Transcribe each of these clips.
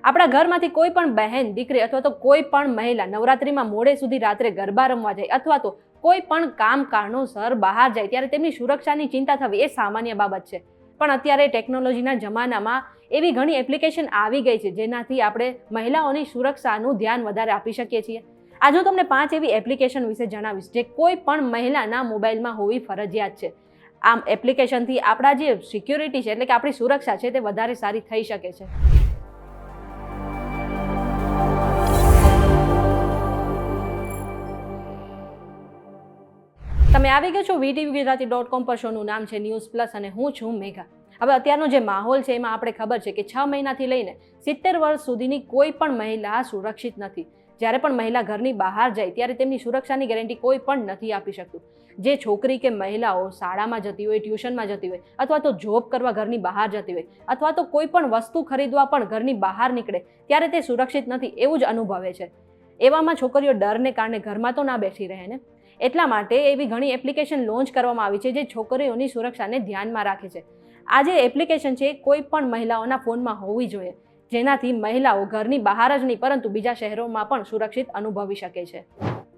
આપણા ઘરમાંથી કોઈ પણ બહેન, દીકરી અથવા તો કોઈ પણ મહિલા નવરાત્રિમાં મોડે સુધી રાત્રે ગરબા રમવા જાય અથવા તો કોઈ પણ કામ કારણોસર બહાર જાય ત્યારે તેમની સુરક્ષાની ચિંતા થવી એ સામાન્ય બાબત છે. પણ અત્યારે ટેકનોલોજીના જમાનામાં એવી ઘણી એપ્લિકેશન આવી ગઈ છે જેનાથી આપણે મહિલાઓની સુરક્ષાનું ધ્યાન વધારે આપી શકીએ છીએ. આજે હું તમને 5 એવી એપ્લિકેશન વિશે જણાવીશ જે કોઈ પણ મહિલાના મોબાઈલમાં હોવી ફરજિયાત છે. આમ એપ્લિકેશનથી આપણા જે સિક્યોરિટી છે એટલે કે આપણી સુરક્ષા છે તે વધારે સારી થઈ શકે છે. તમે આવી ગયા છો VTVGujarati.com પર. શોનું નામ છે ન્યૂઝ પ્લસ અને હું છું મેઘા. હવે અત્યારનો જે માહોલ છે એમાં આપણે ખબર છે કે 6 મહિનાથી લઈને 70 વર્ષ સુધીની કોઈ પણ મહિલા સુરક્ષિત નથી. જ્યારે પણ મહિલા ઘરની બહાર જાય ત્યારે તેમની સુરક્ષાની ગેરંટી કોઈ પણ નથી આપી શકતું. જે છોકરી કે મહિલાઓ શાળામાં જતી હોય, ટ્યુશનમાં જતી હોય અથવા તો જોબ કરવા ઘરની બહાર જતી હોય અથવા તો કોઈ પણ વસ્તુ ખરીદવા પણ ઘરની બહાર નીકળે ત્યારે તે સુરક્ષિત નથી એવું જ અનુભવે છે. એવામાં છોકરીઓ ડરને કારણે ઘરમાં તો ના બેસી રહે ને. એટલા માટે એવી ઘણી એપ્લિકેશન લોન્ચ કરવામાં આવી છે જે છોકરીઓની સુરક્ષાને ધ્યાનમાં રાખે છે. આ જે એપ્લિકેશન છે કોઈ પણ મહિલાઓના ફોનમાં હોવી જોઈએ જેનાથી મહિલાઓ ઘરની બહાર જ નહીં પરંતુ બીજા શહેરોમાં પણ સુરક્ષિત અનુભવી શકે છે.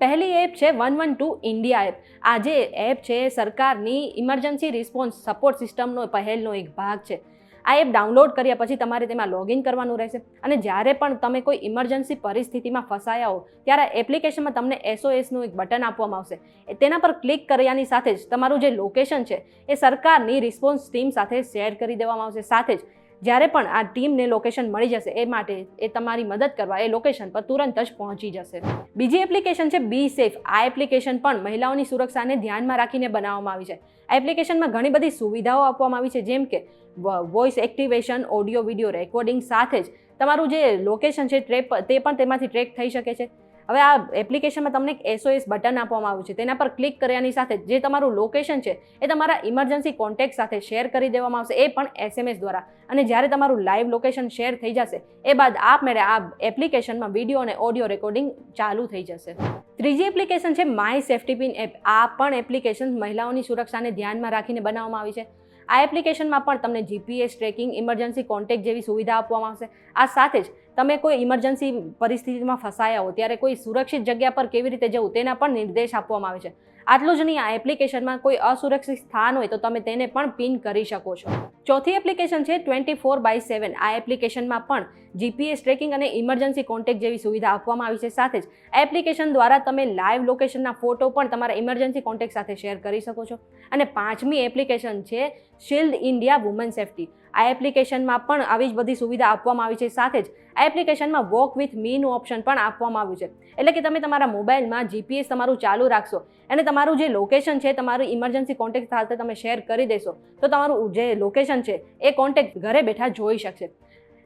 પહેલી એપ છે 112 ઇન્ડિયા એપ. આ જે એપ છે સરકારની ઇમરજન્સી રિસ્પોન્સ સપોર્ટ સિસ્ટમનો પહેલનો એક ભાગ છે. આ એપ ડાઉનલોડ કર્યા પછી તમારે તેમાં લોગિન કરવાનું રહેશે અને જ્યારે પણ તમે કોઈ ઇમરજન્સી પરિસ્થિતિમાં ફસાયા હો ત્યારે એપ્લિકેશનમાં તમને SOSનું એક બટન આપવામાં આવશે. તેના પર ક્લિક કર્યાની સાથે જ તમારું જે લોકેશન છે એ સરકારની રિસ્પોન્સ ટીમ સાથે શેર કરી દેવામાં આવશે. સાથે જ જ્યારે પણ આ ટીમને લોકેશન મળી જશે એ માટે એ તમારી મદદ કરવા એ લોકેશન પર તુરંત જ પહોંચી જશે. બીજી એપ્લિકેશન છે બી સેફ. આ એપ્લિકેશન પણ મહિલાઓની સુરક્ષાને ધ્યાનમાં રાખીને બનાવવામાં આવી છે. આ એપ્લિકેશનમાં ઘણી બધી સુવિધાઓ આપવામાં આવી છે જેમ કે voice activation, audio video recording સાથે જ તમારું જે લોકેશન છે તે પણ તેમાંથી ટ્રેક થઈ શકે છે. હવે આ એપ્લિકેશનમાં તમને એક SOS બટન આપવામાં આવ્યું છે. તેના પર ક્લિક કર્યાની સાથે જે તમારું લોકેશન છે એ તમારા ઇમરજન્સી કોન્ટેક્ટ સાથે શેર કરી દેવામાં આવશે, એ પણ SMS દ્વારા. અને જ્યારે તમારું લાઈવ લોકેશન શેર થઈ જશે એ બાદ આપમેળે આ એપ્લિકેશનમાં વિડીયો અને ઓડિયો રેકોર્ડિંગ ચાલુ થઈ જશે. ત્રીજી એપ્લિકેશન છે માય સેફ્ટી પિન એપ. આ પણ એપ્લિકેશન મહિલાઓની સુરક્ષાને ધ્યાનમાં રાખીને બનાવવામાં આવી છે. આ એપ્લિકેશનમાં પણ તમને GPS ટ્રેકિંગ, ઇમરજન્સી કોન્ટેક્ટ જેવી સુવિધા આપવામાં આવશે. આ સાથે જ તમે કોઈ ઇમરજન્સી પરિસ્થિતિમાં ફસાયા હો ત્યારે કોઈ સુરક્ષિત જગ્યા પર કેવી રીતે જવું તેના પણ નિર્દેશ આપવામાં આવે છે. આટલું જ નહીં, આ એપ્લિકેશનમાં કોઈ અસુરક્ષિત સ્થાન હોય તો તમે તેને પણ પિન કરી શકો છો. ચોથી એપ્લિકેશન છે 24/7. આ એપ્લિકેશનમાં પણ GPS ટ્રેકિંગ અને ઇમરજન્સી કોન્ટેક્ટ જેવી સુવિધા આપવામાં આવી છે. સાથે જ એપ્લિકેશન દ્વારા તમે લાઈવ લોકેશનના ફોટો પણ તમારા ઇમરજન્સી કોન્ટેક્ટ સાથે શેર કરી શકો છો. અને પાંચમી એપ્લિકેશન છે શિલ્ડ ઇન્ડિયા વુમન સેફ્ટી. આ એપ્લિકેશનમાં પણ આવી જ બધી સુવિધા આપવામાં આવી છે. સાથે જ આ એપ્લિકેશનમાં વોક વિથ મીનું ઓપ્શન પણ આપવામાં આવ્યું છે. એટલે કે તમે તમારા મોબાઈલમાં GPS તમારું ચાલુ રાખશો અને તમારું જે લોકેશન છે તમારું ઇમરજન્સી કોન્ટેક્ટ સાથે તમે શેર કરી દેશો તો તમારું જે લોકેશન છે એ કોન્ટેક્ટ ઘરે બેઠા જોઈ શકશે.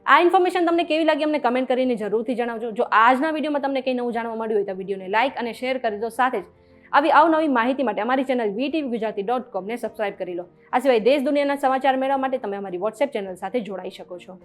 આ ઇન્ફોર્મેશન તમને કેવી લાગી અમને કમેન્ટ કરીને જરૂરથી જણાવજો. જો આજના વિડીયોમાં તમને કંઈ નવું જાણવા મળ્યું હોય તો વિડીયોને લાઇક અને શેર કરી દો. સાથે જ આવી અવનવી માહિતી માટે અમારી ચેનલ VTVGujarati.com ને સબસ્ક્રાઇબ કરી લો. આ સિવાય દેશ દુનિયાના સમાચાર મેળવવા માટે તમે અમારી WhatsApp ચેનલ સાથે જોડાઈ શકો છો.